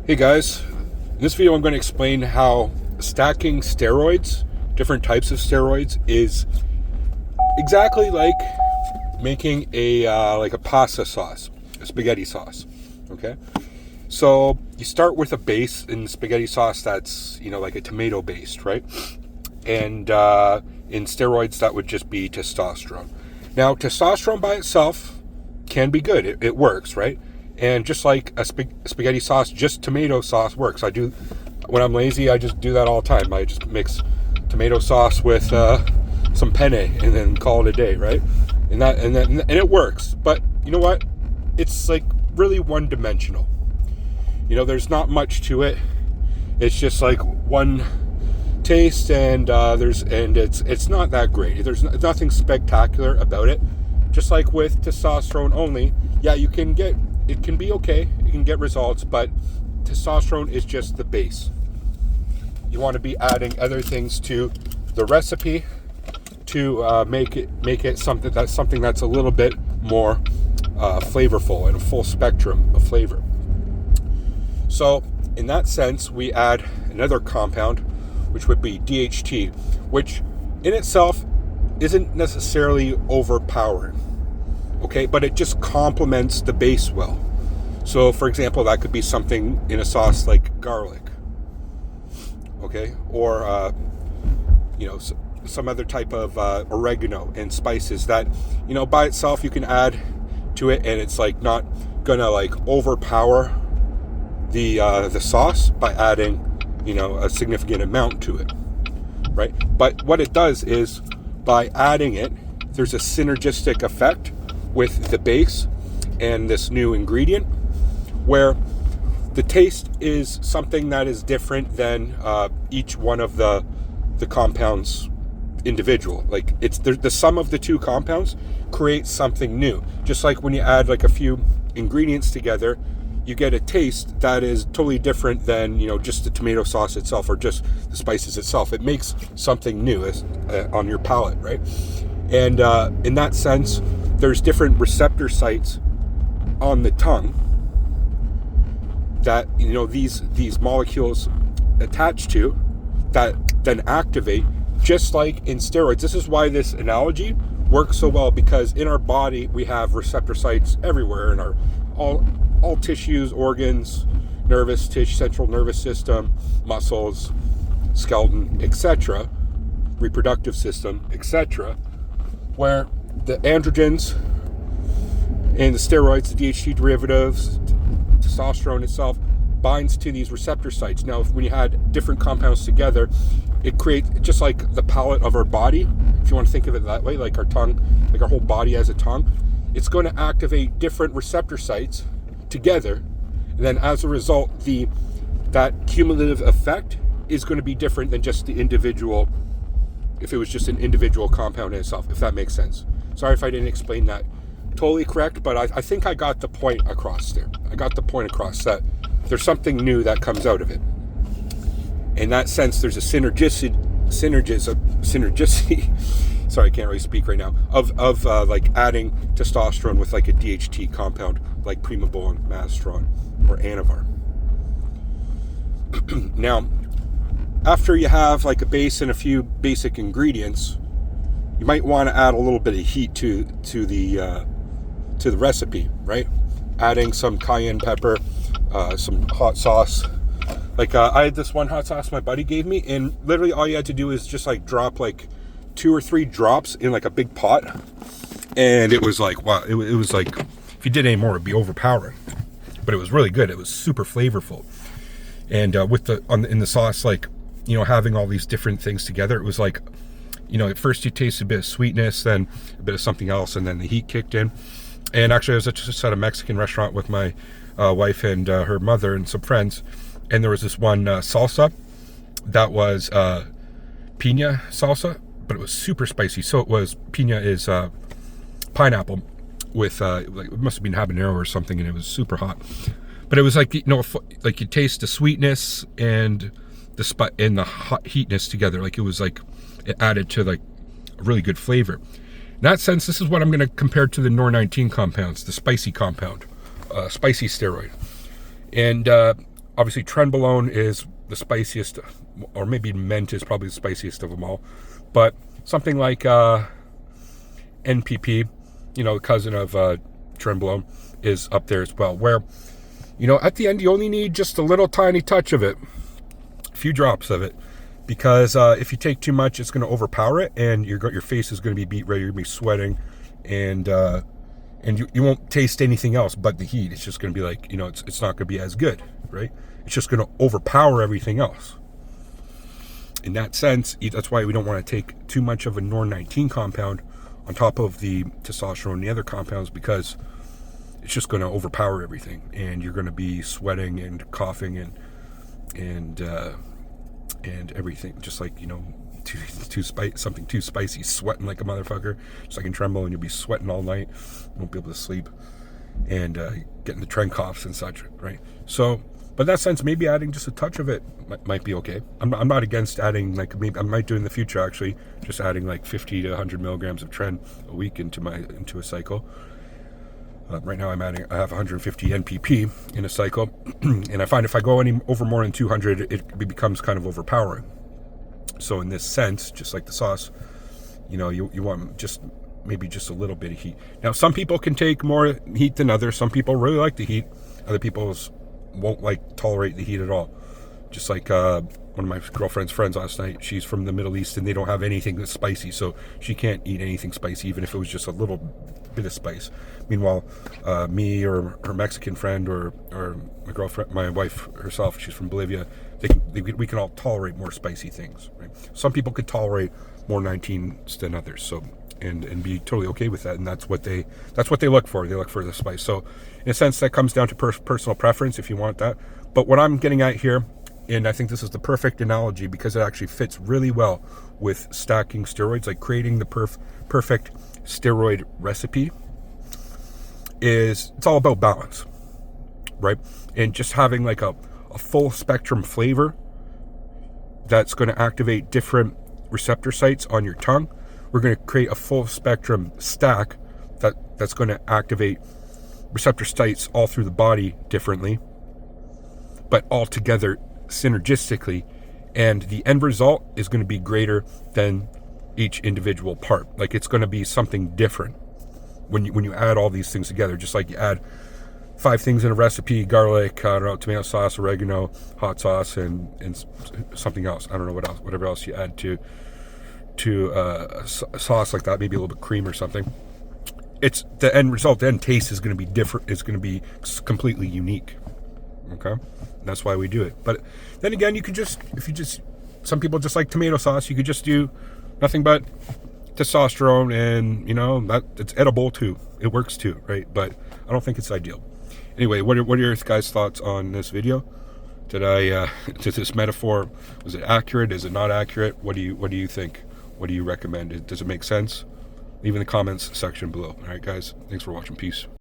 Hey guys, in this video I'm going to explain how stacking steroids, different types of steroids, is exactly like making a pasta sauce, a spaghetti sauce. Okay, so you start with a base in spaghetti sauce that's like a tomato based, right? And in steroids that would just be testosterone. Now testosterone by itself can be good; it works, right? And just like a spaghetti sauce, just tomato sauce works. I do, when I'm lazy, I just do that all the time. I just mix tomato sauce with some penne and then call it a day, right? And it works. But you know what? It's like really one-dimensional. There's not much to it. It's just like one taste, and it's not that great. There's nothing spectacular about it. Just like with testosterone only, yeah, it can be okay, you can get results, but testosterone is just the base. You want to be adding other things to the recipe to make it something that's a little bit more flavorful and a full spectrum of flavor. So in that sense, we add another compound, which would be DHT, which in itself isn't necessarily overpowering. Okay, but it just complements the base well. So, for example, that could be something in a sauce like garlic. Okay, or some other type of oregano and spices that by itself you can add to it, and it's like not gonna like overpower the sauce by adding a significant amount to it, right? But what it does is by adding it, there's a synergistic effect with the base and this new ingredient, where the taste is something that is different than each one of the compounds individual. Like it's the sum of the two compounds creates something new. Just like when you add like a few ingredients together, you get a taste that is totally different than just the tomato sauce itself or just the spices itself. It makes something new on your palate, right? And in that sense, there's different receptor sites on the tongue that these molecules attach to that then activate, just like in steroids. This is why this analogy works so well, because in our body we have receptor sites everywhere in our all tissues, organs, nervous tissue, central nervous system, muscles, skeleton, etc., reproductive system, etc., where the androgens and the steroids, the DHT derivatives, testosterone itself binds to these receptor sites. Now, when you had different compounds together, it creates, just like the palate of our body, if you want to think of it that way, like our tongue, like our whole body has a tongue, it's going to activate different receptor sites together. And then as a result, that cumulative effect is going to be different than just the individual, if it was just an individual compound in itself, if that makes sense. Sorry if I didn't explain that totally correct, but I think I got the point across there. I got the point across that there's something new that comes out of it. In that sense, there's a synergicity. Sorry, I can't really speak right now. Of like adding testosterone with like a DHT compound like primobolan, mazestron, or anavar. Now, after you have like a base and a few basic ingredients, you might want to add a little bit of heat to the recipe, right? Adding some cayenne pepper, some hot sauce. Like I had this one hot sauce my buddy gave me, and literally all you had to do is just like drop like 2 or 3 drops in like a big pot, and it was like, wow, it was like if you did any more, it'd be overpowering. But it was really good. It was super flavorful, and with in the sauce, like having all these different things together, it was like, at first you taste a bit of sweetness, then a bit of something else, and then the heat kicked in. And actually, I was just at a Mexican restaurant with my wife and her mother and some friends, and there was this one salsa that was piña salsa, but it was super spicy. So it was, piña is pineapple with like, it must have been habanero or something, and it was super hot. But it was like like you taste the sweetness and the hot heatness together. Like it was like it added to like a really good flavor. In that sense, this is what I'm going to compare to the NOR19 compounds, the spicy compound, spicy steroid. And Obviously, trenbolone is the spiciest, or maybe mint is probably the spiciest of them all. But something like NPP, the cousin of trenbolone, is up there as well. Where, at the end, you only need just a little tiny touch of it, a few drops of it. Because if you take too much, it's going to overpower it, and your face is going to be beat red. You're going to be sweating, and you won't taste anything else but the heat. It's just going to be like, it's not going to be as good, right? It's just going to overpower everything else. In that sense, that's why we don't want to take too much of a NOR19 compound on top of the testosterone and the other compounds, because it's just going to overpower everything, and you're going to be sweating and coughing and everything, just like, something too spicy, sweating like a motherfucker, just like in trenbolone, you'll be sweating all night, you won't be able to sleep, and getting the tren coughs and such, right? So, but in that sense, maybe adding just a touch of it might be okay. I'm not against adding, like, maybe I might do in the future, actually, just adding like 50 to 100 milligrams of tren a week into a cycle. Right now I have 150 NPP in a cycle, and I find if I go over more than 200, it becomes kind of overpowering. So in this sense, just like the sauce, you want maybe just a little bit of heat. Now, some people can take more heat than others. Some people really like the heat. Other people won't tolerate the heat at all. Just like one of my girlfriend's friends last night, she's from the Middle East, and they don't have anything that's spicy, so she can't eat anything spicy, even if it was just a little bit of spice. Meanwhile, me or her Mexican friend or my girlfriend, my wife herself, she's from Bolivia, we can all tolerate more spicy things, right? Some people could tolerate more 19s than others, so and be totally okay with that, and that's what they look for. They look for the spice. So in a sense, that comes down to personal preference if you want that. But what I'm getting at here, and I think this is the perfect analogy because it actually fits really well with stacking steroids, like creating the perfect steroid recipe, it's all about balance, right? And just having like a full spectrum flavor that's going to activate different receptor sites on your tongue. We're going to create a full spectrum stack that's going to activate receptor sites all through the body differently, but all together synergistically, and the end result is going to be greater than each individual part. Like, it's going to be something different when you add all these things together. Just like you add 5 things in a recipe: garlic, tomato sauce, oregano, hot sauce, and something else. I don't know what else, whatever else you add to a sauce like that, maybe a little bit of cream or something. It's the end result. The end taste is going to be different. It's going to be completely unique. Okay, and that's why we do it. But then again, some people just like tomato sauce. You could just do nothing but testosterone, and that it's edible too. It works too, right? But I don't think it's ideal. Anyway, what are your guys' thoughts on this video? Did this metaphor, was it accurate? Is it not accurate? What do you think? What do you recommend? Does it make sense? Leave in the comments section below. All right, guys. Thanks for watching. Peace.